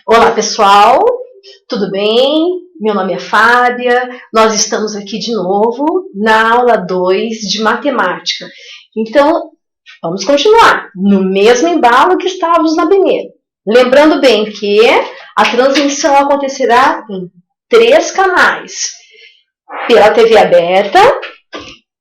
Olá pessoal, tudo bem? Meu nome é Fábia, nós estamos aqui de novo na aula 2 de matemática. Então, vamos continuar no mesmo embalo que estávamos na primeira. Lembrando bem que a transmissão acontecerá em 3 canais: pela TV aberta,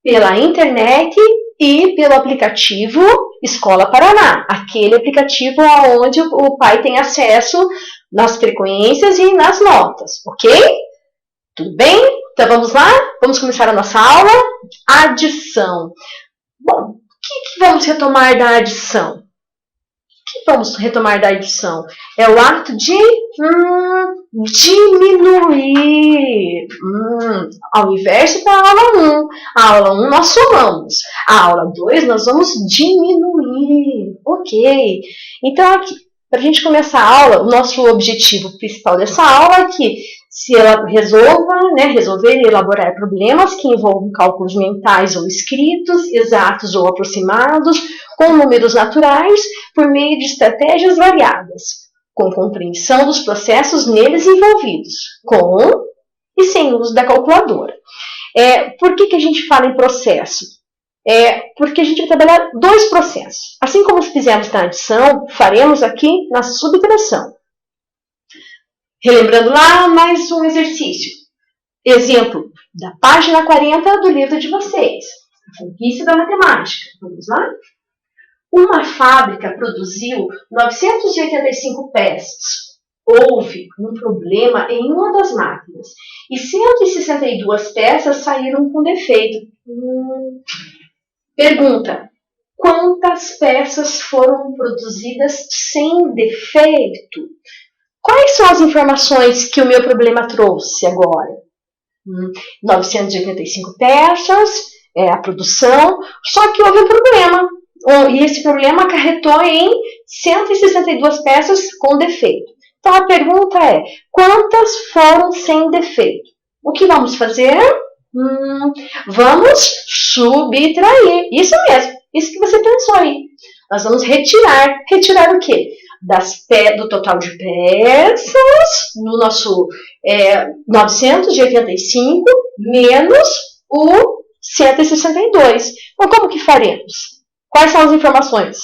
pela internet e pelo aplicativo Escola Paraná, aquele aplicativo onde o pai tem acesso nas frequências e nas notas, ok? Tudo bem? Então vamos lá? Vamos começar a nossa aula? Adição. Bom, o que vamos retomar da adição? O que vamos retomar da adição? É o ato de diminuir. Ao invés da aula 1. A aula 1 nós somamos. A aula 2 nós vamos diminuir. Ok. Então aqui, para a gente começar a aula, o nosso objetivo principal dessa aula é que se ela resolver e elaborar problemas que envolvam cálculos mentais ou escritos, exatos ou aproximados, com números naturais, por meio de estratégias variadas, com compreensão dos processos neles envolvidos, com e sem uso da calculadora. Por que a gente fala em processo? Porque a gente vai trabalhar 2 processos. Assim como fizemos na adição, faremos aqui na subtração. Relembrando lá mais um exercício. Exemplo da página 40 do livro de vocês. A franquia da matemática. Vamos lá? Uma fábrica produziu 985 peças. Houve um problema em uma das máquinas e 162 peças saíram com defeito. Pergunta: quantas peças foram produzidas sem defeito? Quais são as informações que o meu problema trouxe agora? 985 peças, a produção, só que houve um problema. E esse problema acarretou em 162 peças com defeito. Então a pergunta é: quantas foram sem defeito? O que vamos fazer? Vamos subtrair. Isso mesmo, isso que você pensou aí. Nós vamos retirar. Retirar o quê? Do total de peças, no nosso 985 menos o 162. Então, como que faremos? Quais são as informações?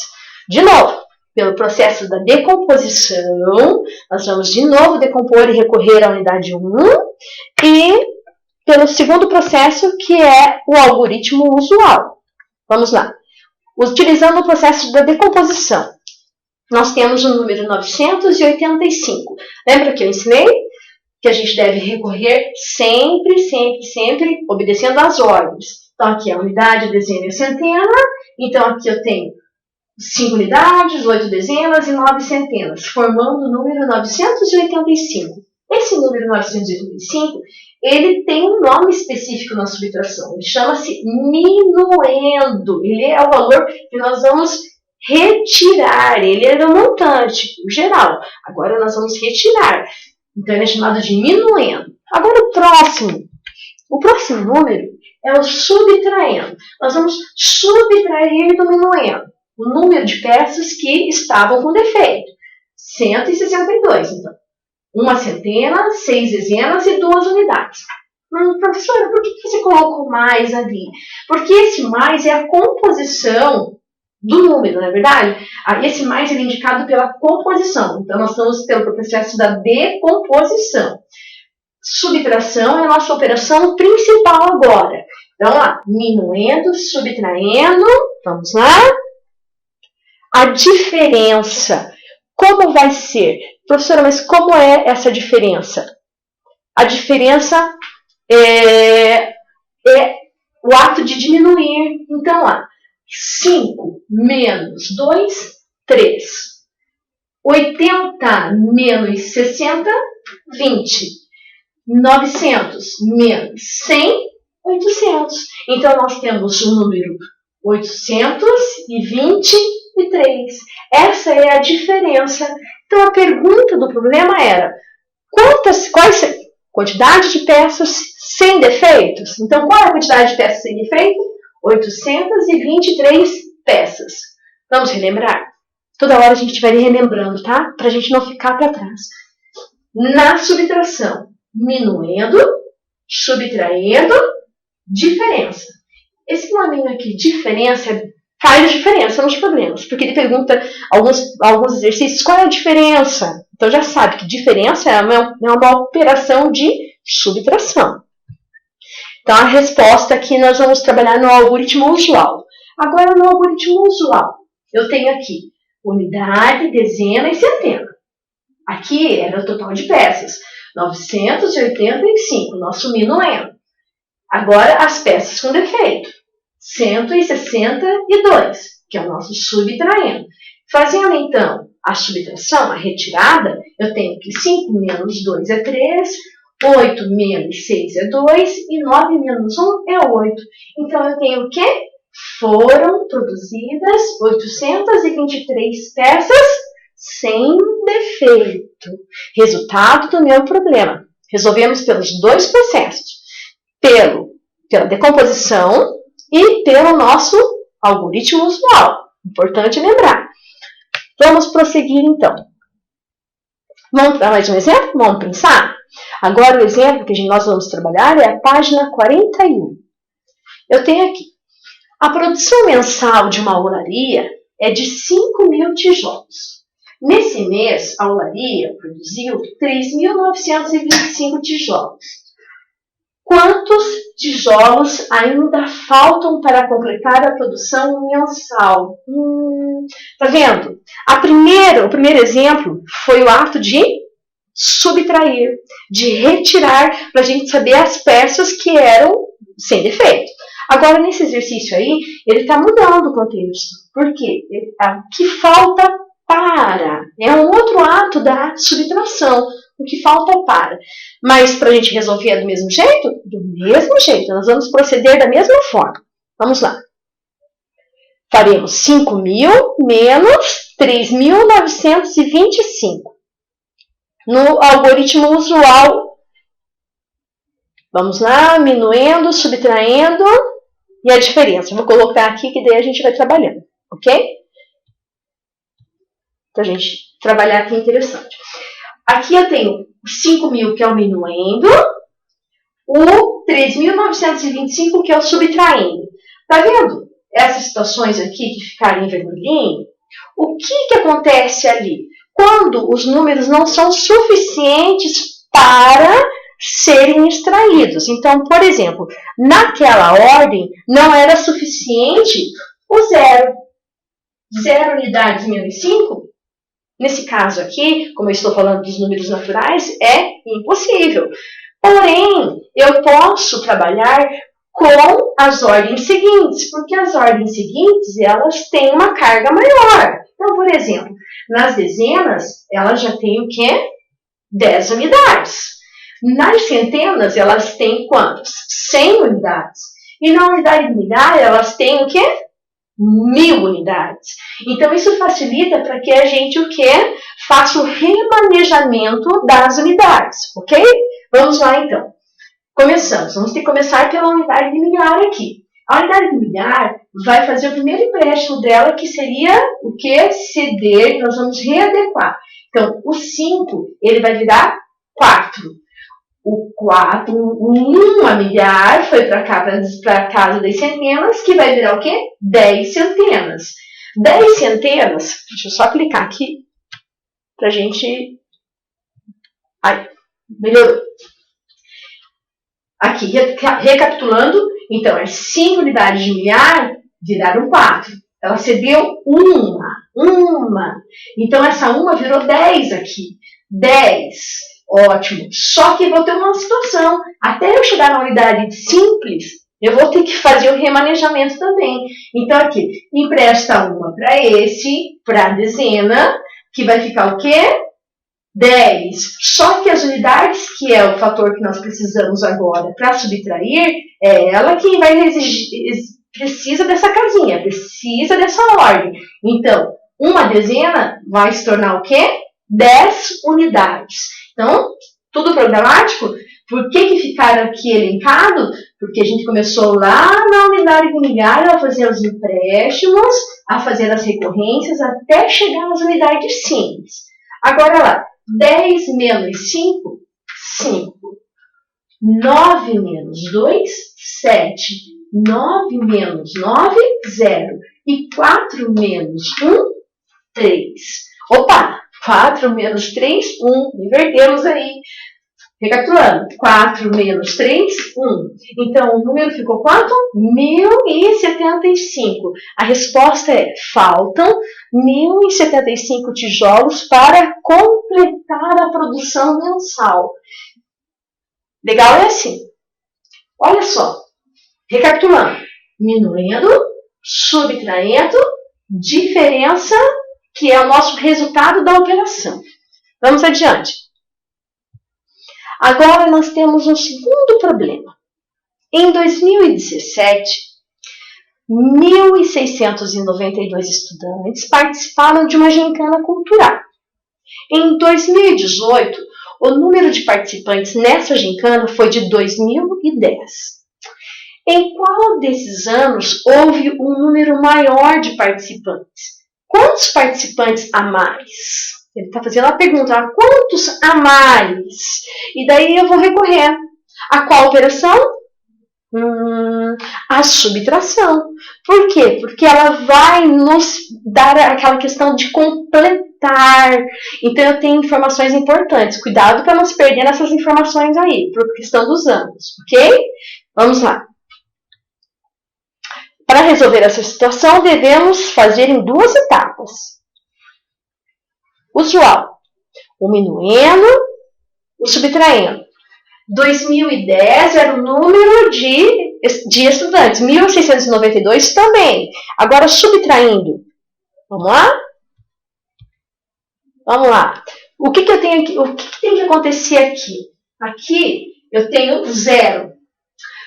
De novo, pelo processo da decomposição, nós vamos de novo decompor e recorrer à unidade 1, e pelo segundo processo, que é o algoritmo usual. Vamos lá. Utilizando o processo da decomposição, nós temos o número 985. Lembra que eu ensinei? Que a gente deve recorrer sempre, obedecendo às ordens. Então, aqui a unidade, dezena e centena. Então, aqui eu tenho 5 unidades, 8 dezenas e 9 centenas, formando o número 985. Esse número 985, ele tem um nome específico na subtração. Ele chama-se minuendo. Ele é o valor que nós vamos retirar. Ele é do montante, o geral. Agora nós vamos retirar. Então ele é chamado de minuendo. Agora o próximo número é o subtraindo. Nós vamos subtrair do minuendo o número de peças que estavam com defeito. 162. Então, 1 centena, 6 dezenas e 2 unidades. Professora, por que você colocou mais ali? Porque esse mais é a composição do número, não é verdade? Esse mais é indicado pela composição. Então, nós estamos pelo processo da decomposição. Subtração é a nossa operação principal agora. Então, lá, minuendo, subtraindo. Vamos lá? A diferença. Como vai ser? Professora, mas como é essa diferença? A diferença é o ato de diminuir. Então, lá, 5 menos 2, 3. 80 menos 60, 20. 900 menos 100, 800. Então, nós temos o número 823. Essa é a diferença. Então, a pergunta do problema era: quantidade de peças sem defeitos. Então, qual é a quantidade de peças sem defeito? 823 peças. Vamos relembrar? Toda hora a gente vai relembrando, tá? Para a gente não ficar para trás. Na subtração, minuendo, subtraindo, diferença. Esse nominho aqui, diferença, faz diferença nos problemas, porque ele pergunta alguns exercícios qual é a diferença. Então já sabe que diferença é uma operação de subtração. Então a resposta aqui nós vamos trabalhar no algoritmo usual. Agora no algoritmo usual, eu tenho aqui unidade, dezena e centena. Aqui era o total de peças, 985, nosso minuendo. Agora as peças com defeito, 162, que é o nosso subtraendo. Fazendo então a subtração, a retirada, eu tenho que 5 menos 2 é 3, 8 menos 6 é 2 e 9 menos 1 é 8. Então eu tenho o quê? Foram produzidas 823 peças sem defeito. Resultado do meu problema. Resolvemos pelos dois processos. Pela decomposição e pelo nosso algoritmo usual. Importante lembrar. Vamos prosseguir então. Vamos dar mais um exemplo? Vamos pensar? Agora o exemplo que nós vamos trabalhar é a página 41. Eu tenho aqui. A produção mensal de uma olaria é de 5.000 tijolos. Nesse mês, a olaria produziu 3.925 tijolos. Quantos tijolos ainda faltam para completar a produção mensal? Tá vendo? O primeiro exemplo foi o ato de subtrair, de retirar, para a gente saber as peças que eram sem defeito. Agora, nesse exercício aí, ele está mudando o contexto. Por quê? O que falta para. É um outro ato da subtração. O que falta para. Mas para a gente resolver é do mesmo jeito? Do mesmo jeito. Nós vamos proceder da mesma forma. Vamos lá. Faremos 5.000 menos 3.925. No algoritmo usual. Vamos lá, minuendo, subtraindo e a diferença. Eu vou colocar aqui que daí a gente vai trabalhando, ok? Para a gente trabalhar aqui interessante. Aqui eu tenho 5.000, que é o minuendo, o 3.925, que é o subtraindo. Tá vendo essas situações aqui que ficaram em vermelhinho? O que acontece ali? Quando os números não são suficientes para serem extraídos. Então, por exemplo, naquela ordem não era suficiente o 0. 0 unidades menos 5. Nesse caso aqui, como eu estou falando dos números naturais, é impossível. Porém, eu posso trabalhar com as ordens seguintes, porque as ordens seguintes, elas têm uma carga maior. Então, por exemplo, nas dezenas, elas já têm o quê? 10 unidades. Nas centenas, elas têm quantos? 100 unidades. E na unidade milhar, elas têm o quê? 1.000 unidades. Então, isso facilita para que a gente o quê? Faça o remanejamento das unidades, ok? Vamos lá, então. Começamos. Vamos ter que começar pela unidade de milhar aqui. A unidade de milhar vai fazer o primeiro empréstimo dela, que seria o quê? Ceder, nós vamos readequar. Então, o 5, ele vai virar 4. O 4, 1 milhar, foi para cá, para a casa das centenas, que vai virar o quê? 10 centenas. 10 centenas, deixa eu só clicar aqui, para a gente... Aí, melhorou. Aqui, recapitulando, então, as 5 unidades de milhar viraram 4. Ela cedeu uma. Então, essa uma virou 10 aqui. 10. Ótimo. Só que eu vou ter uma situação. Até eu chegar na unidade simples, eu vou ter que fazer o remanejamento também. Então, aqui, empresta uma para esse, para a dezena, que vai ficar o quê? 10. Só que as unidades, que é o fator que nós precisamos agora para subtrair, é ela que vai precisa dessa casinha, precisa dessa ordem. Então, uma dezena vai se tornar o quê? 10 unidades. Então, tudo programático? Por que ficaram aqui elencados? Porque a gente começou lá na unidade unitária a fazer os empréstimos, a fazer as recorrências, até chegar nas unidades simples. Agora lá, 10 menos 5, 5. 9 menos 2, 7. 9 menos 9, 0. E 4 menos 1, 3. Opa! 4 menos 3, 1. Invertemos aí. Recapitulando. 4 menos 3, 1. Então, o número ficou quanto? 1.075. A resposta é: faltam 1.075 tijolos para completar a produção mensal. Legal é assim. Olha só. Recapitulando. Minuendo, subtraindo, diferença, que é o nosso resultado da operação. Vamos adiante. Agora nós temos um segundo problema. Em 2017, 1.692 estudantes participaram de uma gincana cultural. Em 2018, o número de participantes nessa gincana foi de 2.010. Em qual desses anos houve um número maior de participantes? Quantos participantes a mais? Ele está fazendo a pergunta: quantos a mais? E daí eu vou recorrer a qual operação? A subtração. Por quê? Porque ela vai nos dar aquela questão de completar. Então eu tenho informações importantes. Cuidado para não se perder nessas informações aí, por questão dos anos, ok? Vamos lá. Para resolver essa situação, devemos fazer em duas etapas. Usual, o minuendo, o subtraindo. 2010 era o número de estudantes, 1.692 também. Agora, subtraindo. Vamos lá? Vamos lá. O que eu tenho aqui? O que tem que acontecer aqui? Aqui eu tenho 0.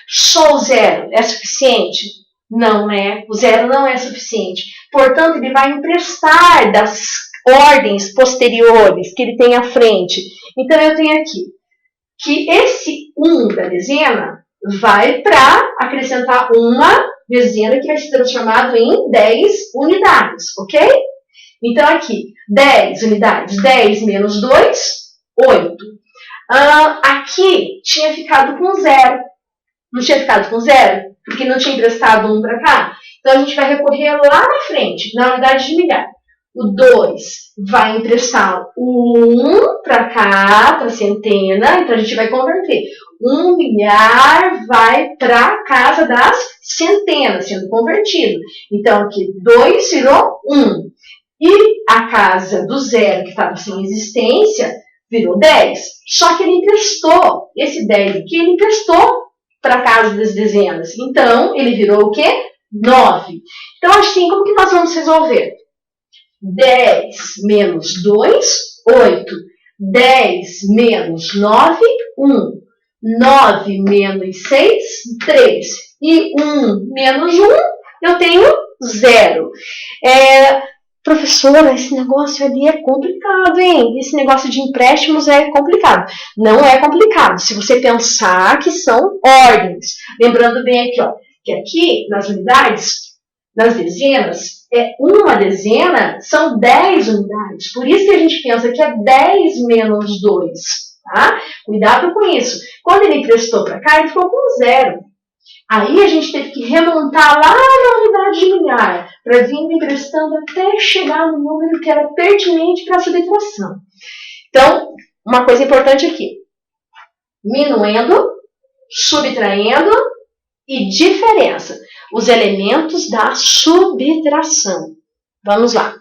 Só o 0 é suficiente? Não, né? O 0 não é suficiente. Portanto, ele vai emprestar das ordens posteriores que ele tem à frente. Então, eu tenho aqui que esse 1 da dezena vai para acrescentar uma dezena que vai ser transformado em 10 unidades, ok? Então, aqui, 10 unidades, 10 menos 2, 8. Aqui tinha ficado com 0. Não tinha ficado com 0? Porque não tinha emprestado 1 para cá? Então, a gente vai recorrer lá na frente, na unidade de milhar. O 2 vai emprestar o 1 para cá, para centena, então a gente vai converter. 1 milhar vai para a casa das centenas, sendo convertido. Então, aqui 2 virou 1. E a casa do 0, que estava sem existência, virou 10. Só que ele emprestou, esse 10 aqui, ele emprestou para a casa das dezenas. Então, ele virou o quê? 9. Então, assim, como que nós vamos resolver? 10 menos 2, 8. 10 menos 9, 1. 9 menos 6, 3. E 1 menos 1, eu tenho 0. Professora, esse negócio ali é complicado, hein? Esse negócio de empréstimos é complicado. Não é complicado, se você pensar que são ordens. Lembrando bem aqui, ó, que aqui nas unidades, nas dezenas, uma dezena são 10 unidades. Por isso que a gente pensa que é 10 menos 2. Tá? Cuidado com isso. Quando ele emprestou para cá, ele ficou com 0. Aí a gente teve que remontar lá na unidade de milhar, para vir emprestando até chegar no número que era pertinente para a subtração. Então, uma coisa importante aqui. Minuendo, subtraindo e diferença. Os elementos da subtração. Vamos lá.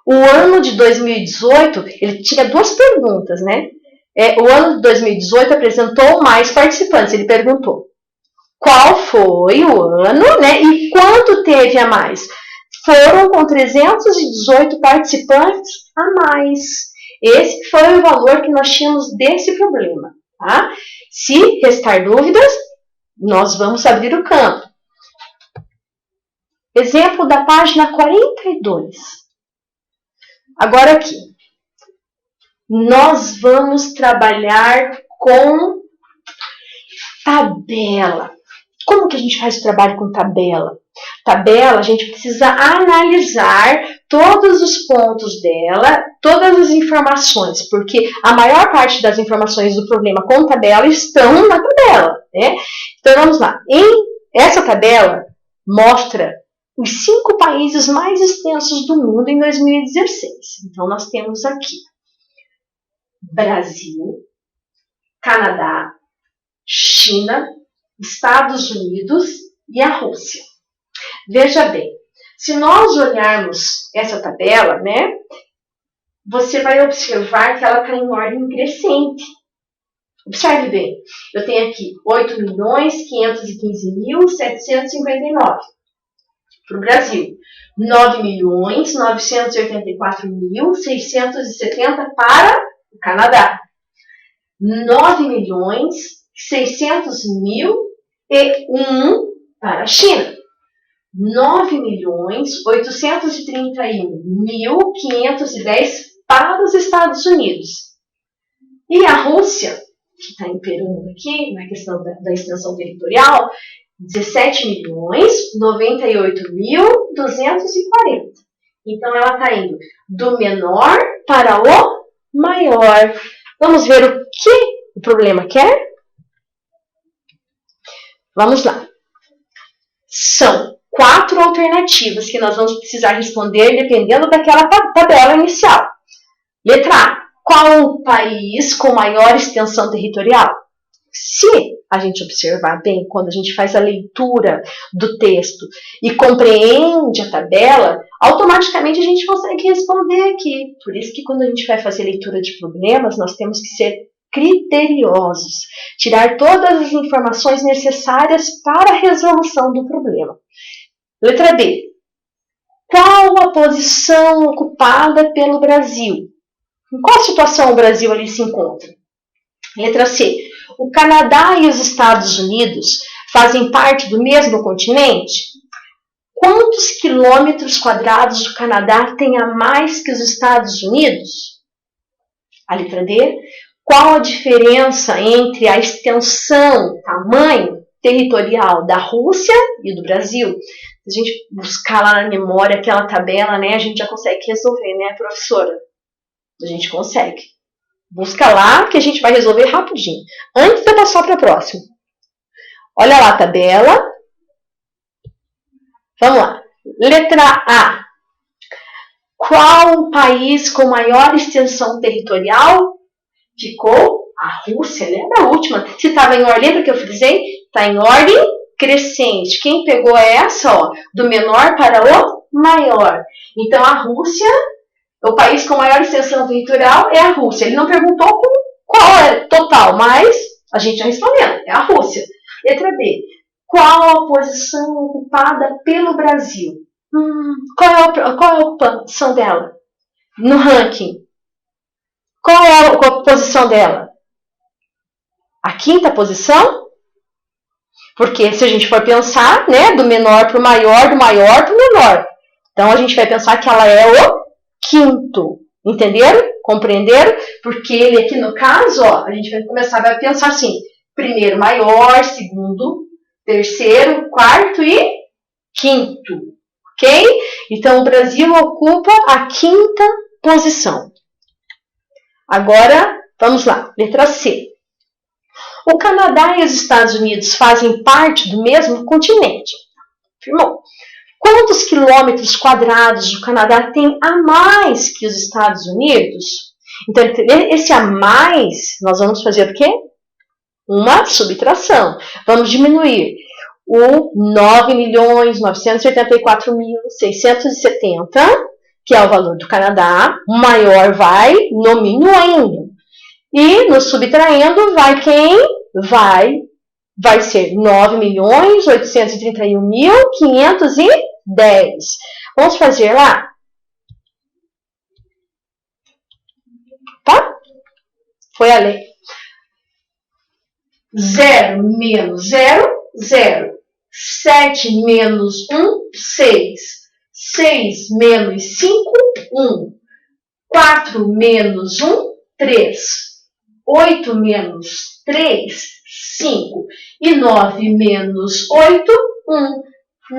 O ano de 2018, ele tinha duas perguntas, né? O ano de 2018 apresentou mais participantes. Ele perguntou qual foi o ano, né? E quanto teve a mais? Foram com 318 participantes a mais. Esse foi o valor que nós tínhamos desse problema. Tá? Se restar dúvidas, nós vamos abrir o campo. Exemplo da página 42. Agora aqui. Nós vamos trabalhar com tabela. Como que a gente faz o trabalho com tabela? Tabela, a gente precisa analisar todos os pontos dela, todas as informações, porque a maior parte das informações do problema com tabela estão na tabela, né? Então, vamos lá. Essa tabela mostra os 5 países mais extensos do mundo em 2016. Então, nós temos aqui Brasil, Canadá, China, Estados Unidos e a Rússia. Veja bem, se nós olharmos essa tabela, né, você vai observar que ela está em ordem crescente. Observe bem, eu tenho aqui 8.515.759 para o Brasil, 9.984.670 para o Canadá, 9.600.001 para a China, 9.831.510 para os Estados Unidos. E a Rússia, que está imperando aqui na questão da extensão territorial, 17.098.240. Então, ela está indo do menor para o maior. Vamos ver o que o problema quer? Vamos lá. São 4 alternativas que nós vamos precisar responder dependendo daquela tabela inicial. Letra A. Qual o país com maior extensão territorial? Se a gente observar bem, quando a gente faz a leitura do texto e compreende a tabela, automaticamente a gente consegue responder aqui. Por isso que quando a gente vai fazer leitura de problemas, nós temos que ser criteriosos, tirar todas as informações necessárias para a resolução do problema. Letra B. Qual a posição ocupada pelo Brasil? Em qual situação o Brasil ali se encontra? Letra C. O Canadá e os Estados Unidos fazem parte do mesmo continente? Quantos quilômetros quadrados o Canadá tem a mais que os Estados Unidos? A letra D. Qual a diferença entre a extensão, tamanho territorial da Rússia e do Brasil? Se a gente buscar lá na memória aquela tabela, né, a gente já consegue resolver, né, professora? A gente consegue. Busca lá que a gente vai resolver rapidinho. Antes de eu passar para a próxima. Olha lá a tabela. Vamos lá. Letra A. Qual o país com maior extensão territorial? Ficou a Rússia. Lembra a última? Se estava em ordem, lembra que eu frisei? Está em ordem crescente. Quem pegou é essa, ó, do menor para o maior. Então, a Rússia... O país com maior extensão territorial é a Rússia. Ele não perguntou qual é total, mas a gente já respondeu. É a Rússia. Letra B. Qual a posição ocupada pelo Brasil? Qual é a ocupação dela? No ranking. Qual é a posição dela? A 5ª posição? Porque se a gente for pensar, né, do menor para o maior, do maior para o menor. Então, a gente vai pensar que ela é o 5º, entenderam? Compreenderam? Porque ele aqui no caso, ó, a gente vai começar a pensar assim, primeiro maior, segundo, terceiro, quarto e 5º, ok? Então o Brasil ocupa a 5ª posição. Agora, vamos lá, letra C. O Canadá e os Estados Unidos fazem parte do mesmo continente. Afirmou. Quantos quilômetros quadrados o Canadá tem a mais que os Estados Unidos? Então, esse a mais, nós vamos fazer o quê? Uma subtração. Vamos diminuir o 9.984.670, que é o valor do Canadá. O maior vai no diminuindo. E no subtraindo vai quem? Vai ser 9.831.510. Vamos fazer lá? Tá? Foi a lei. 0 menos 0, 0. 7 menos 1, 6. 6 menos 5, 1. 4 menos 1, 3. 8 menos 3, 5. E 9 menos 8, 1.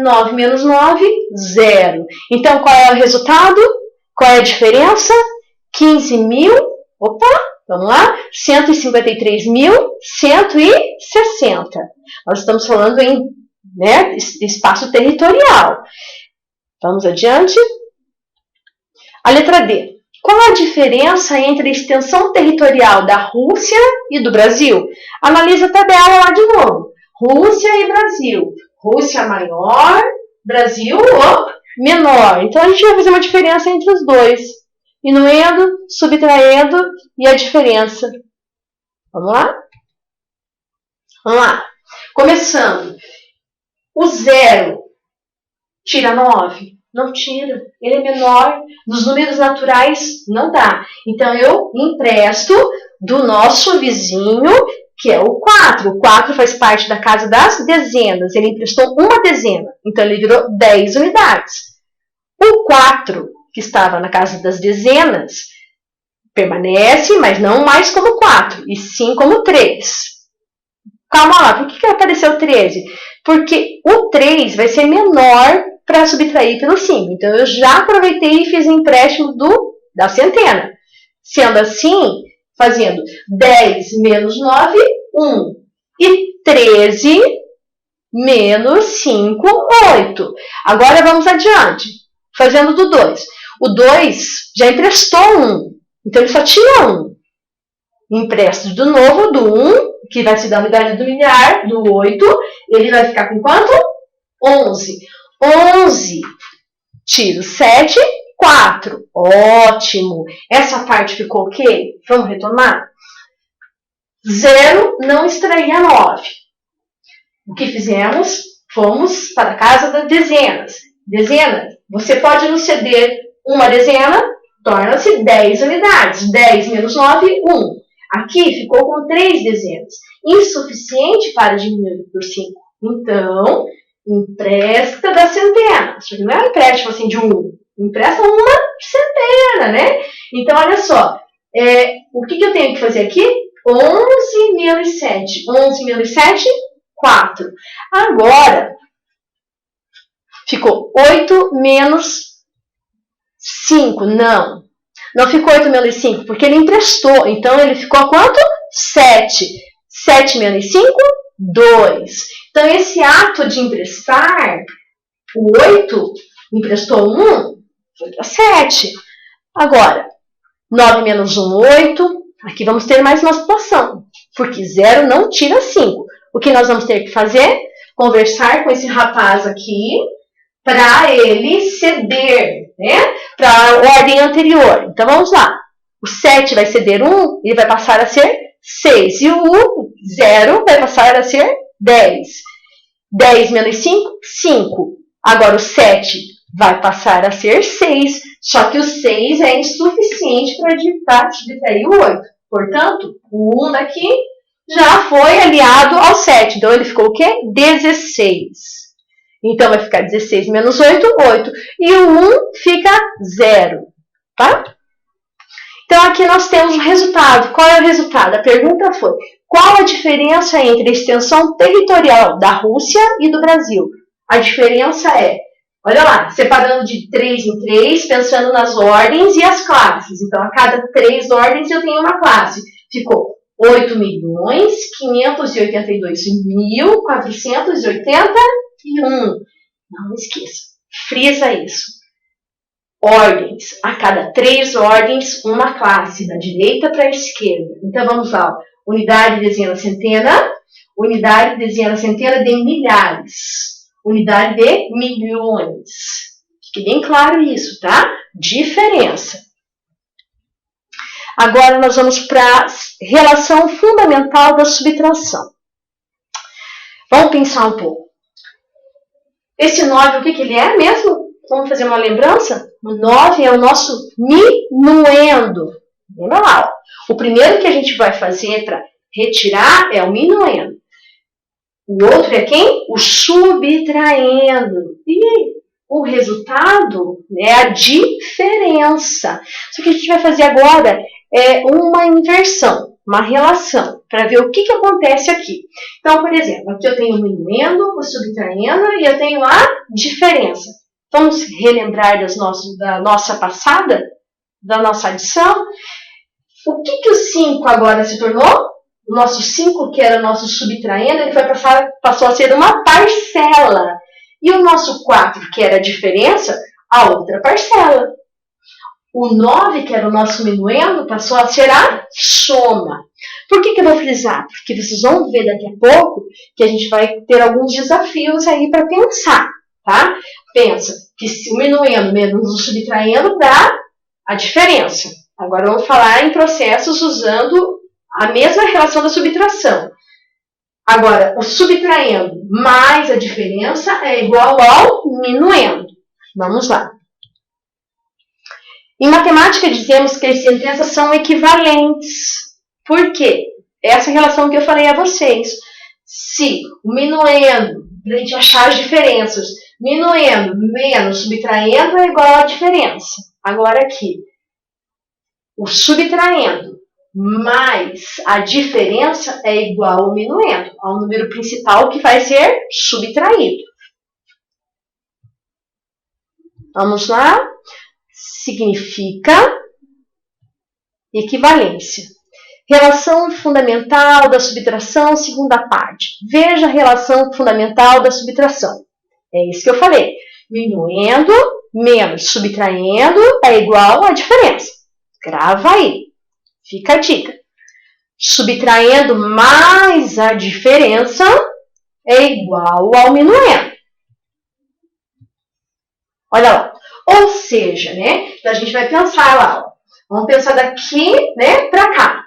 9 menos 9, 0. Então, qual é o resultado? Qual é a diferença? 15.000, opa, vamos lá, 153.160. Nós estamos falando em espaço territorial. Vamos adiante. A letra D. Qual a diferença entre a extensão territorial da Rússia e do Brasil? Analisa a tabela lá de novo. Rússia e Brasil. Rússia maior, Brasil menor. Então, a gente vai fazer uma diferença entre os dois. Inuendo, subtraindo e a diferença. Vamos lá? Vamos lá. Começando. O 0 tira 9? Não tira. Ele é menor. Nos números naturais, não dá. Então, eu empresto do nosso vizinho, que é o 4. O 4 faz parte da casa das dezenas. Ele emprestou uma dezena. Então, ele virou 10 unidades. O 4, que estava na casa das dezenas, permanece, mas não mais como 4, e sim como 3. Calma lá, por que apareceu 13? Porque o 3 vai ser menor para subtrair pelo 5. Então, eu já aproveitei e fiz o empréstimo da centena. Sendo assim, fazendo 10 menos 9, 1. E 13 menos 5, 8. Agora, vamos adiante. Fazendo do 2. O 2 já emprestou 1. Então, ele só tinha 1. Empresto do novo, do 1, que vai se dar a unidade do milhar, do 8. Ele vai ficar com quanto? 11. 11. Tiro 7, 4. Ótimo. Essa parte ficou ok? Vamos retomar? 0 não extraía 9. O que fizemos? Fomos para a casa das dezenas. Dezena, você pode nos ceder uma dezena, torna-se 10 unidades. 10 menos 9, 1. Aqui ficou com 3 dezenas. Insuficiente para diminuir por 5. Então, empresta da centena. Isso não é um empréstimo assim de 1. Empresta uma centena, né? Então, olha só. O que eu tenho que fazer aqui? 11 menos 7. 11 menos 7, 4. Agora, ficou 8 menos 5. Não ficou 8 menos 5, porque ele emprestou. Então, ele ficou quanto? 7. 7 menos 5, 2. Então, esse ato de emprestar, o 8 emprestou 1, foi para 7. Agora, 9 menos 1, 8. Aqui vamos ter mais uma situação, porque 0 não tira 5. O que nós vamos ter que fazer? Conversar com esse rapaz aqui, para ele ceder, né, para a ordem anterior. Então, vamos lá. O 7 vai ceder 1, ele vai passar a ser 6. E o 0 vai passar a ser 10. 10 menos 5, 5. Agora, o 7 vai passar a ser 6. Só que o 6 é insuficiente para subtrair o 8. Portanto, o 1 daqui já foi aliado ao 7. Então, ele ficou o quê? 16. Então, vai ficar 16 menos 8, 8. E o 1 fica 0. Tá? Então, aqui nós temos o resultado. Qual é o resultado? A pergunta foi, qual a diferença entre a extensão territorial da Rússia e do Brasil? A diferença é, olha lá, separando de 3 em 3, pensando nas ordens e as classes. Então, a cada 3 ordens eu tenho uma classe. Ficou 8.582.481. Não esqueça, frisa isso. Ordens, a cada 3 ordens, uma classe, da direita para a esquerda. Então, vamos lá. Unidade, dezena, centena. Unidade, dezena, centena de milhares. Unidade de milhões. Fique bem claro isso, tá? Diferença. Agora, nós vamos para a relação fundamental da subtração. Vamos pensar um pouco. Esse 9, o que ele é mesmo? Vamos fazer uma lembrança? O 9 é o nosso minuendo. Lembra lá, ó. O primeiro que a gente vai fazer para retirar é o minuendo. O outro é quem? O subtraindo. E o resultado é a diferença. Só que a gente vai fazer agora uma inversão, uma relação, para ver o que acontece aqui. Então, por exemplo, aqui eu tenho o minuendo, o subtraindo e eu tenho a diferença. Vamos relembrar da nossa passada, da nossa adição. O que o 5 agora se tornou? O nosso 5, que era o nosso subtraindo, ele passou a ser uma parcela. E o nosso 4, que era a diferença, a outra parcela. O 9, que era o nosso minuendo, passou a ser a soma. Por que eu vou frisar? Porque vocês vão ver daqui a pouco que a gente vai ter alguns desafios aí para pensar, tá? Pensa que se o minuendo menos o subtraindo dá a diferença. Agora vamos falar em processos usando a mesma relação da subtração. Agora, o subtraindo mais a diferença é igual ao minuendo. Vamos lá. Em matemática, dizemos que as sentenças são equivalentes. Por quê? Essa relação que eu falei a vocês. Se o minuendo, para a gente achar as diferenças, minuendo menos subtraindo é igual à diferença. Agora aqui, o subtraindo mais a diferença é igual ao minuendo, ao número principal que vai ser subtraído. Vamos lá? Significa equivalência. Relação fundamental da subtração, segunda parte. Veja a relação fundamental da subtração. É isso que eu falei. Minuendo menos subtraindo é igual à diferença. Grava aí. Fica a dica. Subtraindo mais a diferença é igual ao minuendo. Olha lá. Ou seja, né? Então a gente vai pensar lá. Ó. Vamos pensar daqui, né, para cá.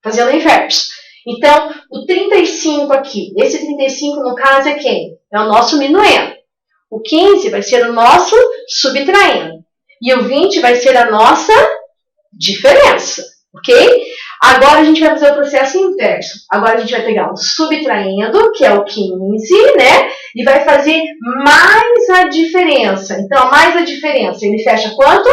Fazendo o inverso. Então, o 35 aqui. Esse 35, no caso, é quem? É o nosso minuendo. O 15 vai ser o nosso subtraindo. E o 20 vai ser a nossa diferença. Ok? Agora a gente vai fazer o processo inverso. Agora a gente vai pegar o subtraindo, que é o 15, né? E vai fazer mais a diferença. Então, mais a diferença, ele fecha quanto?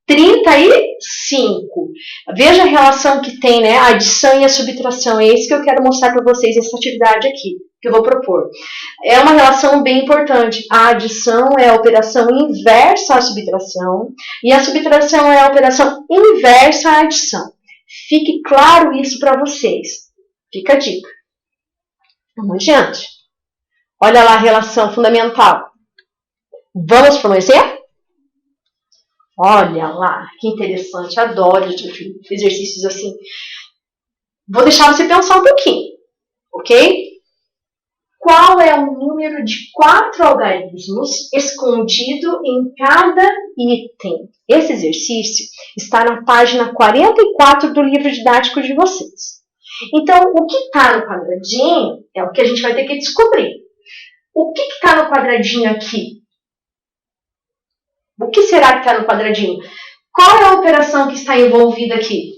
35. Veja a relação que tem, né? A adição e a subtração. É isso que eu quero mostrar para vocês, essa atividade aqui, que eu vou propor. É uma relação bem importante. A adição é a operação inversa à subtração e a subtração é a operação inversa à adição. Fique claro isso para vocês. Fica a dica. Vamos adiante. Olha lá a relação fundamental. Vamos para um exemplo? Olha lá, que interessante. Adoro exercícios assim. Vou deixar você pensar um pouquinho, ok? Qual é o número de 4 algarismos escondido em cada item? Esse exercício está na página 44 do livro didático de vocês. Então, o que está no quadradinho é o que a gente vai ter que descobrir. O que está no quadradinho aqui? O que será que está no quadradinho? Qual é a operação que está envolvida aqui?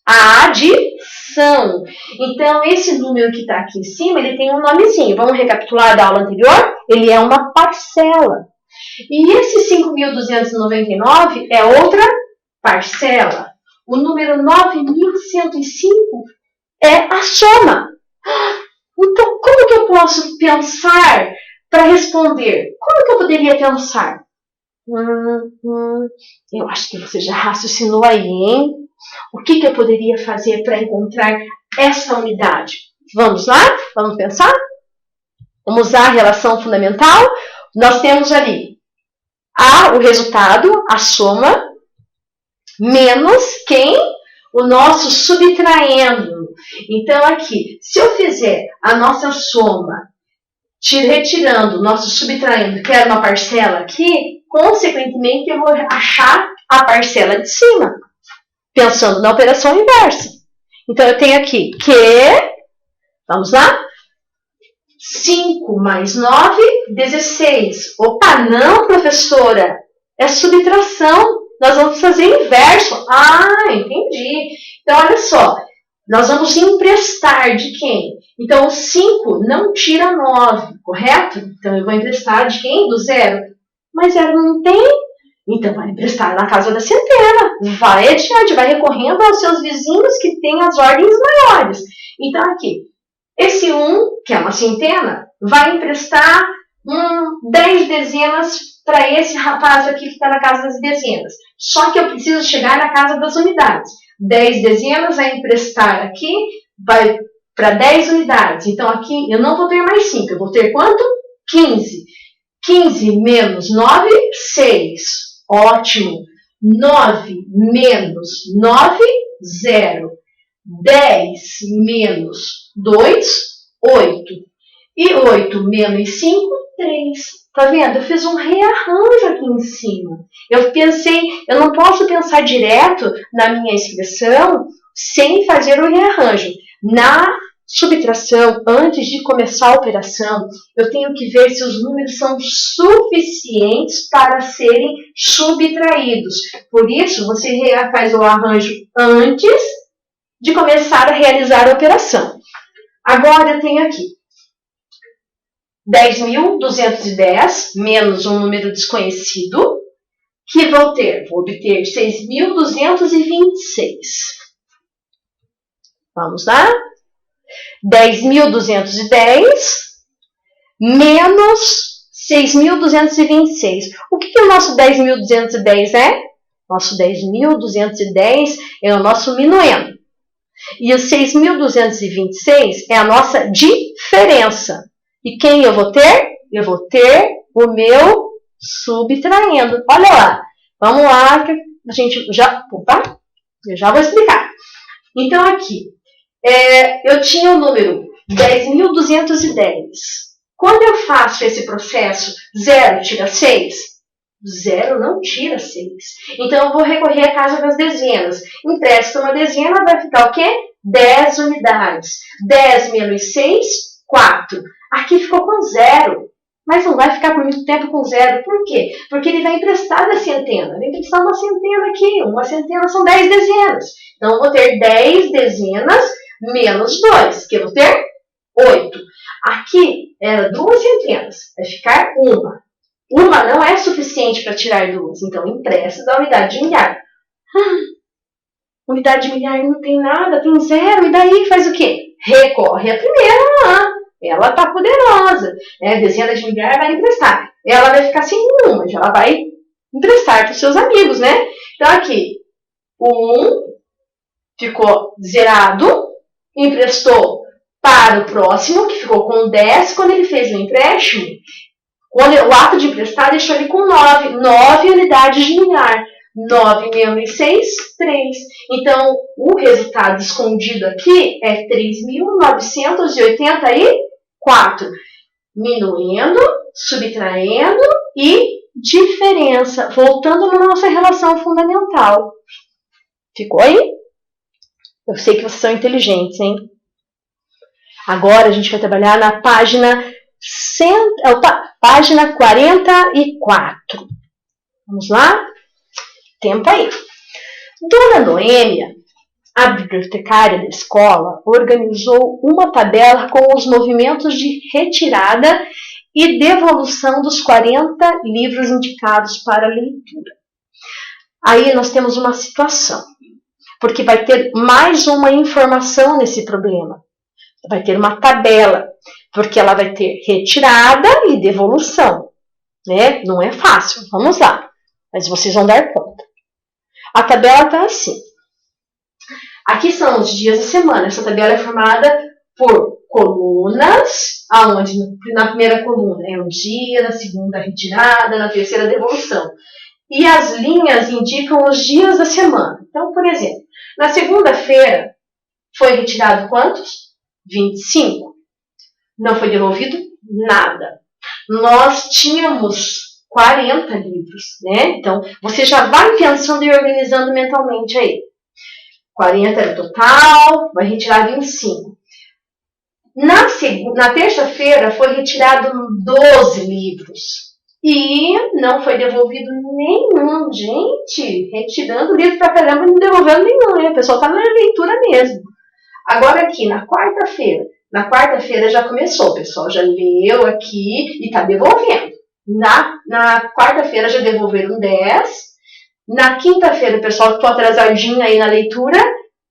A adição. Então, esse número que está aqui em cima, ele tem um nomezinho. Vamos recapitular da aula anterior? Ele é uma parcela. E esse 5.299 é outra parcela. O número 9.105 é a soma. Então, como que eu posso pensar para responder? Como que eu poderia pensar? Eu acho que você já raciocinou aí, hein? O que eu poderia fazer para encontrar essa unidade? Vamos lá? Vamos pensar? Vamos usar a relação fundamental? Nós temos ali o resultado, a soma, menos quem? O nosso subtraindo. Então, aqui, se eu fizer a nossa soma, retirando o nosso subtraindo, que era uma parcela aqui, consequentemente, eu vou achar a parcela de cima, pensando na operação inversa. Então, eu tenho aqui que, vamos lá, 5 mais 9, 16. Opa, não, professora, é subtração. Nós vamos fazer inverso. Ah, entendi. Então, olha só, nós vamos emprestar de quem? Então, o 5 não tira 9, correto? Então, eu vou emprestar de quem? Do 0. Mas 0 não tem. Então, vai emprestar na casa da centena. Vai adiante, vai recorrendo aos seus vizinhos que têm as ordens maiores. Então, aqui, esse 1, que é uma centena, vai emprestar 10 dezenas para esse rapaz aqui que está na casa das dezenas. Só que eu preciso chegar na casa das unidades. 10 dezenas vai emprestar aqui, vai para 10 unidades. Então, aqui eu não vou ter mais 5, eu vou ter quanto? 15. 15 menos 9, 6. Ótimo. 9 menos 9, 0. 10 menos 2, 8. E 8 menos 5, 3. Tá vendo? Eu fiz um rearranjo aqui em cima. Eu pensei, eu não posso pensar direto na minha expressão sem fazer o rearranjo. Na subtração, antes de começar a operação, eu tenho que ver se os números são suficientes para serem subtraídos. Por isso, você faz o arranjo antes de começar a realizar a operação. Agora eu tenho aqui 10.210 menos um número desconhecido, que vou obter 6.226. Vamos lá? 10.210 menos 6.226. O que o nosso 10.210 é? Nosso 10.210 é o nosso minuendo. E o 6.226 é a nossa diferença. E quem eu vou ter? Eu vou ter o meu subtraindo. Olha lá. Vamos lá que a gente já... Opa! Eu já vou explicar. Então, aqui, eu tinha o número 10.210. Quando eu faço esse processo, 0 tira 6? 0 não tira 6. Então, eu vou recorrer à casa das dezenas. Empresto uma dezena, vai ficar o quê? 10 unidades. 10 menos 6, 4. Aqui ficou com 0. Mas não vai ficar por muito tempo com 0. Por quê? Porque ele vai emprestar da centena. Vai emprestar uma centena aqui. Uma centena são 10 dezenas. Então, eu vou ter 10 dezenas menos 2. Que eu vou ter 8. Aqui era 2 centenas. Vai ficar 1. Uma não é suficiente para tirar 2. Então, empresta da unidade de milhar. Unidade de milhar não tem nada, tem 0. E daí faz o quê? Recorre à primeira lá. Ela está poderosa. Dezena de milhar vai emprestar. Ela vai ficar sem nenhuma, mas ela vai emprestar para os seus amigos, né? Então, aqui, o 1 ficou zerado, emprestou para o próximo, que ficou com 10. Quando ele fez o empréstimo, o ato de emprestar deixou ele com 9. 9 unidades de milhar. 9 menos 6, 3. Então, o resultado escondido aqui é 3.984. Minuendo, subtraindo e diferença. Voltando na nossa relação fundamental. Ficou aí? Eu sei que vocês são inteligentes, hein? Agora a gente vai trabalhar na página 44. Vamos lá? Tempo aí. Dona Noêmia, a bibliotecária da escola, organizou uma tabela com os movimentos de retirada e devolução dos 40 livros indicados para leitura. Aí nós temos uma situação, porque vai ter mais uma informação nesse problema. Vai ter uma tabela, porque ela vai ter retirada e devolução. Né? Não é fácil, vamos lá, mas vocês vão dar conta. A tabela está assim. Aqui são os dias da semana. Essa tabela é formada por colunas, aonde na primeira coluna é um dia, na segunda a retirada, na terceira a devolução. E as linhas indicam os dias da semana. Então, por exemplo, na segunda-feira foi retirado quantos? 25. Não foi devolvido nada. Nós tínhamos 40 livros, né? Então, você já vai pensando e organizando mentalmente aí. 40 era o total, vai retirar 25. Na terça-feira foi retirado 12 livros. E não foi devolvido nenhum. Gente, retirando livro pra caramba e não devolvendo nenhum, né? O pessoal tá na leitura mesmo. Agora aqui, na quarta-feira. Na quarta-feira já começou, o pessoal já leu aqui e tá devolvendo. Na quarta-feira já devolveram 10. Na quinta-feira o pessoal ficou atrasadinho aí na leitura,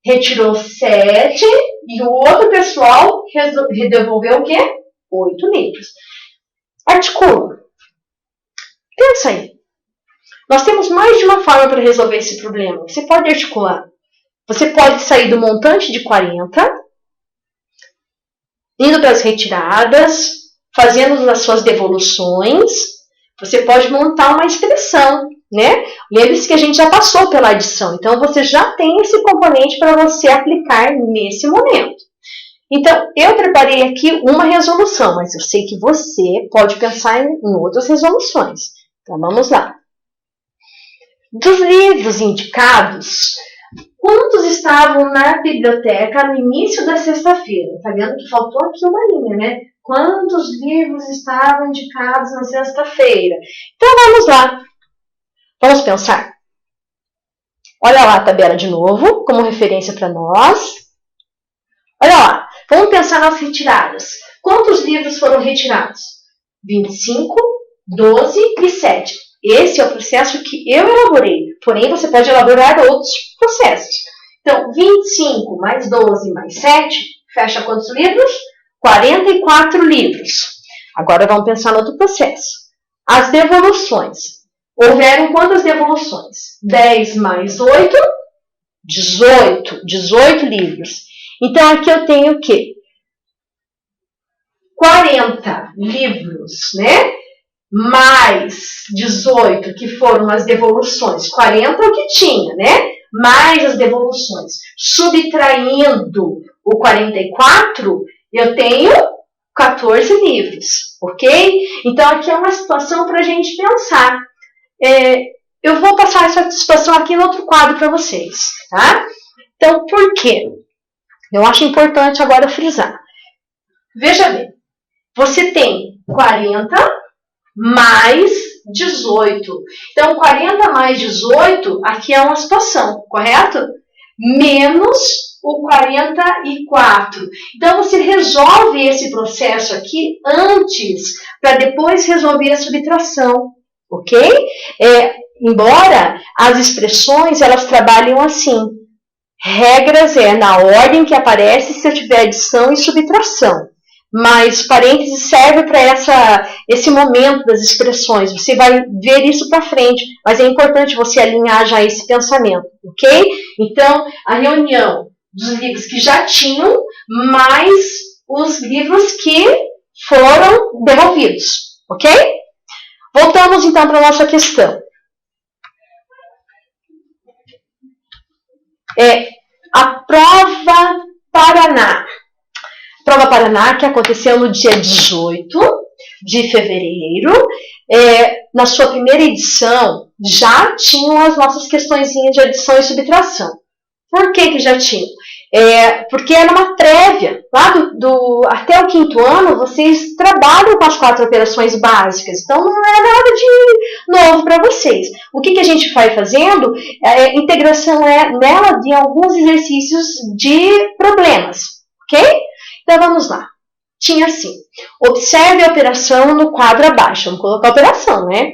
retirou 7. E o outro pessoal devolveu o quê? 8 livros. Articula. Pensa aí. Nós temos mais de uma forma para resolver esse problema. Você pode articular. Você pode sair do montante de 40, indo para as retiradas, fazendo as suas devoluções. Você pode montar uma expressão, né? Lembre-se que a gente já passou pela adição. Então, você já tem esse componente para você aplicar nesse momento. Então, eu preparei aqui uma resolução, mas eu sei que você pode pensar em outras resoluções. Então, vamos lá. Dos livros indicados, quantos estavam na biblioteca no início da sexta-feira? Tá vendo que faltou aqui uma linha, né? Quantos livros estavam indicados na sexta-feira? Então, vamos lá. Vamos pensar. Olha lá a tabela de novo, como referência para nós. Olha lá. Vamos pensar nas retiradas. Quantos livros foram retirados? 25, 12 e 7. Esse é o processo que eu elaborei. Porém, você pode elaborar outros processos. Então, 25 mais 12 mais 7, fecha quantos livros? 44 livros. Agora, vamos pensar no outro processo. As devoluções. Houveram quantas devoluções? 10 mais 8, 18. 18 livros. Então, aqui eu tenho o quê? 40 livros, né? Mais 18, que foram as devoluções. 40 é o que tinha, né? Mais as devoluções. Subtraindo o 44, eu tenho 14 livros, ok? Então, aqui é uma situação para a gente pensar. Eu vou passar essa situação aqui no outro quadro para vocês, tá? Então, por quê? Eu acho importante agora frisar. Veja bem, você tem 40 mais 18. Então, 40 mais 18, aqui é uma situação, correto? Menos o 44. Então, você resolve esse processo aqui antes, para depois resolver a subtração, ok? Embora as expressões, elas trabalham assim. Regras na ordem que aparece se eu tiver adição e subtração. Mas parênteses serve para esse momento das expressões. Você vai ver isso para frente, mas é importante você alinhar já esse pensamento, ok? Então, a reunião dos livros que já tinham, mais os livros que foram devolvidos, ok? Voltamos então para a nossa questão. A Prova Paraná. Prova Paraná, que aconteceu no dia 18 de fevereiro. Na sua primeira edição, já tinham as nossas questõezinhas de adição e subtração. Por que já tinham? Porque era uma prévia. Lá até o 5º ano, vocês trabalham com as 4 operações básicas. Então, não é nada de novo para vocês. O que a gente vai fazendo? Integração nela de alguns exercícios de problemas. Ok? Então, vamos lá. Tinha assim. Observe a operação no quadro abaixo. Vamos colocar a operação, né?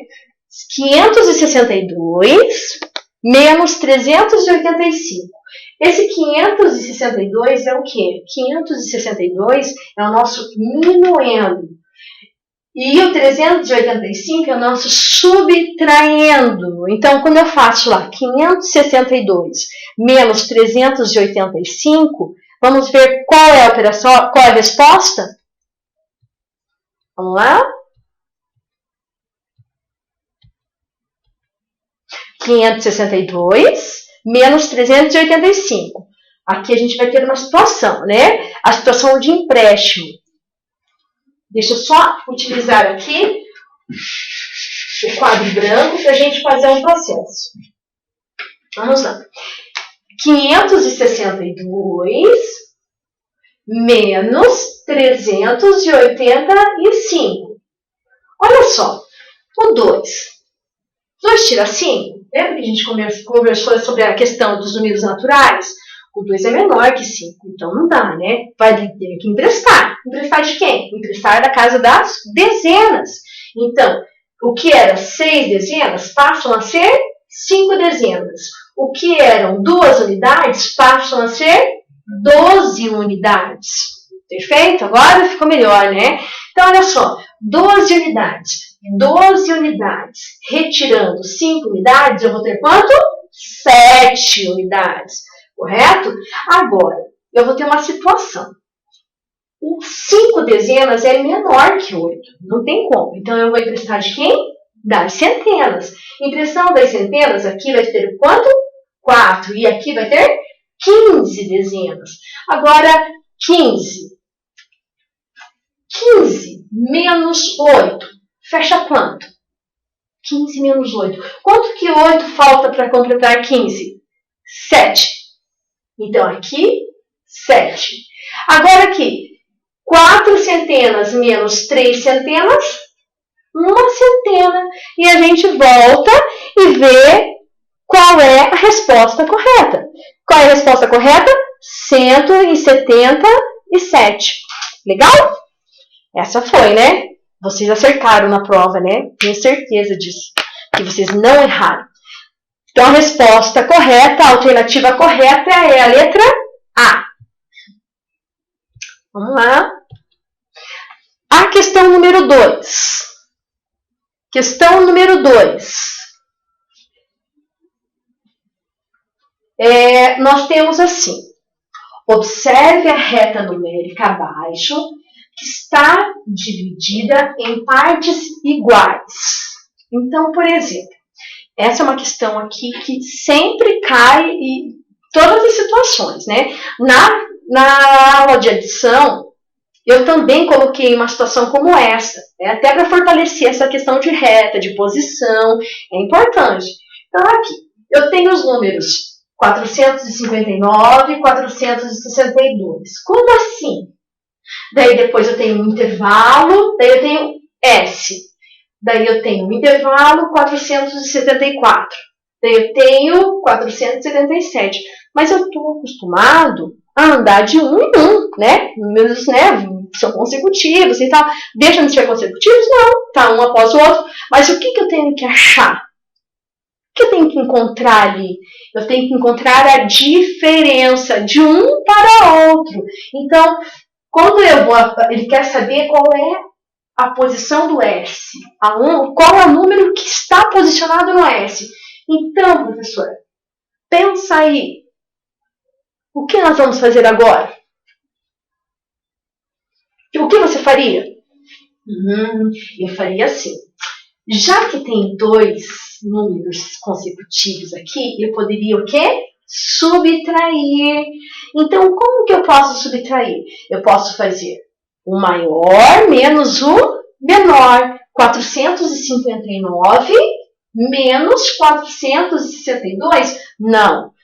562 menos 385. Esse 562 é o quê? 562 é o nosso minuendo. E o 385 é o nosso subtraindo. Então, quando eu faço lá 562 menos 385, vamos ver qual é a operação, qual é a resposta? Vamos lá? 562 menos 385. Aqui a gente vai ter uma situação, né? A situação de empréstimo. Deixa eu só utilizar aqui o quadro branco para a gente fazer um processo. Vamos lá. 562 menos 385. Olha só, o 2. 2 tira 5. Lembra que a gente conversou sobre a questão dos números naturais? O 2 é menor que 5, então não dá, né? Vai ter que emprestar. Emprestar de quem? Emprestar da casa das dezenas. Então, O que era 6 dezenas passam a ser 5 dezenas. O que eram 2 unidades passam a ser 12 unidades. Perfeito? Agora ficou melhor, né? Então, olha só. 12 unidades. 12 unidades. Retirando 5 unidades, eu vou ter quanto? 7 unidades. Correto? Agora, eu vou ter uma situação. 5 dezenas é menor que 8. Não tem como. Então, eu vou emprestar de quem? Das centenas. Emprestão das centenas, aqui vai ter quanto? 4. E aqui vai ter 15 dezenas. Agora, 15. 15 menos 8. Fecha quanto? 15 menos 8. Quanto que 8 falta para completar 15? 7. Então, aqui, 7. Agora aqui, 4 centenas menos 3 centenas, 1 centena. E a gente volta e vê qual é a resposta correta. Qual é a resposta correta? 177. Legal? Essa foi, né? Vocês acertaram na prova, né? Tenho certeza disso. Que vocês não erraram. Então, a resposta correta, a alternativa correta é a letra A. Vamos lá. A questão número 2. Questão número 2. Nós temos assim. Observe a reta numérica abaixo, que está dividida em partes iguais. Então, por exemplo, essa é uma questão aqui que sempre cai em todas as situações, né? Na aula de adição, eu também coloquei uma situação como essa, né? Até para fortalecer essa questão de reta, de posição, é importante. Então, aqui, eu tenho os números 459 e 462. Como assim? Daí depois eu tenho um intervalo, daí eu tenho S. Daí eu tenho um intervalo 474. Daí eu tenho 477. Mas eu estou acostumado a andar de 1 em 1, né? Números, né, são consecutivos e tal. Deixam de ser consecutivos? Não. Tá um após o outro. Mas o que eu tenho que achar? O que eu tenho que encontrar ali? Eu tenho que encontrar a diferença de um para outro. Então, quando ele quer saber qual é a posição do S. Qual é o número que está posicionado no S? Então, professor, pensa aí. O que nós vamos fazer agora? O que você faria? Eu faria assim. Já que tem 2 números consecutivos aqui, eu poderia o quê? Subtrair. Então, como que eu posso subtrair? Eu posso fazer o maior menos o menor. 459 menos 462? Não.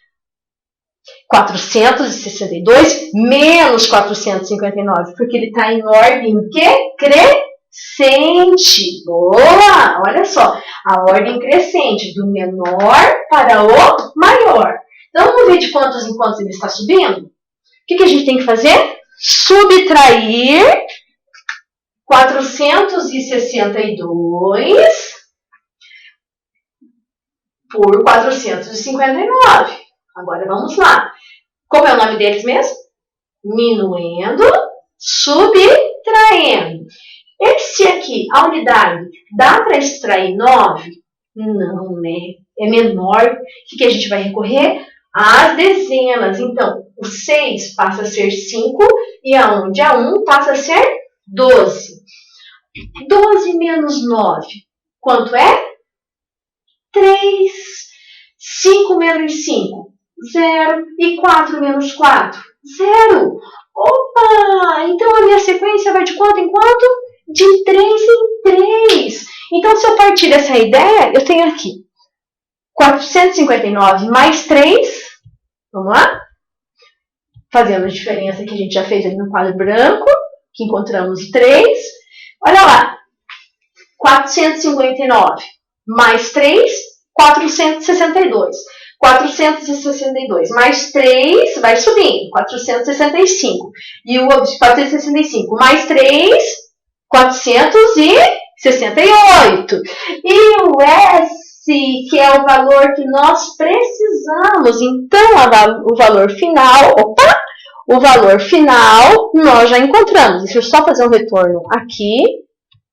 462 menos 459, porque ele está em ordem o quê? Crescente. Boa! Olha só, a ordem crescente, do menor para o maior. Então, vamos ver de quantos em quantos ele está subindo? O que a gente tem que fazer? Subtrair 462 por 459. Agora, vamos lá. Como é o nome deles mesmo? Minuendo, subtraindo. Esse aqui, a unidade, dá para extrair 9? Não, né? É menor. O que a gente vai recorrer? As dezenas. Então, o 6 passa a ser 5 e aonde a 1 passa a ser 12. 12 menos 9, quanto é? 3. 5 menos 5, 0. E 4 menos 4, 0. Opa! Então, a minha sequência vai de quanto em quanto? De 3 em 3. Então, se eu partir dessa ideia, eu tenho aqui 459 mais 3. Vamos lá? Fazendo a diferença que a gente já fez ali no quadro branco, que encontramos 3. Olha lá. 459 mais 3, 462. 462 mais 3 vai subindo, 465. E o 465 mais 3, 465. 68. E o S, que é o valor que nós precisamos. Então, o valor final, o valor final nós já encontramos. Deixa eu só fazer um retorno aqui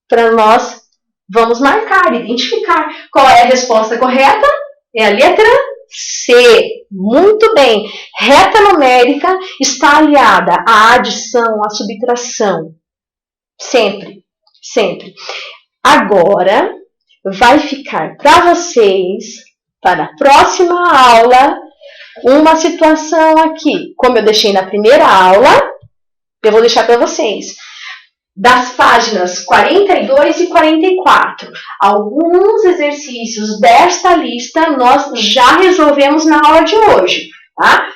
para nós vamos marcar, identificar. Qual é a resposta correta? É a letra C. Muito bem. Reta numérica está aliada à adição, à subtração. Sempre, sempre. Agora, vai ficar para vocês, para a próxima aula, uma situação aqui. Como eu deixei na primeira aula, eu vou deixar para vocês. Das páginas 42 e 44. Alguns exercícios desta lista nós já resolvemos na aula de hoje. Tá?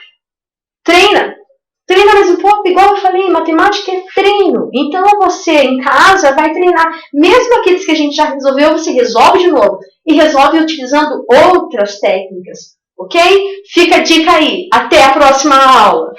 Treina mais um pouco, igual eu falei, matemática é treino. Então, você em casa vai treinar. Mesmo aqueles que a gente já resolveu, você resolve de novo. E resolve utilizando outras técnicas. Ok? Fica a dica aí. Até a próxima aula.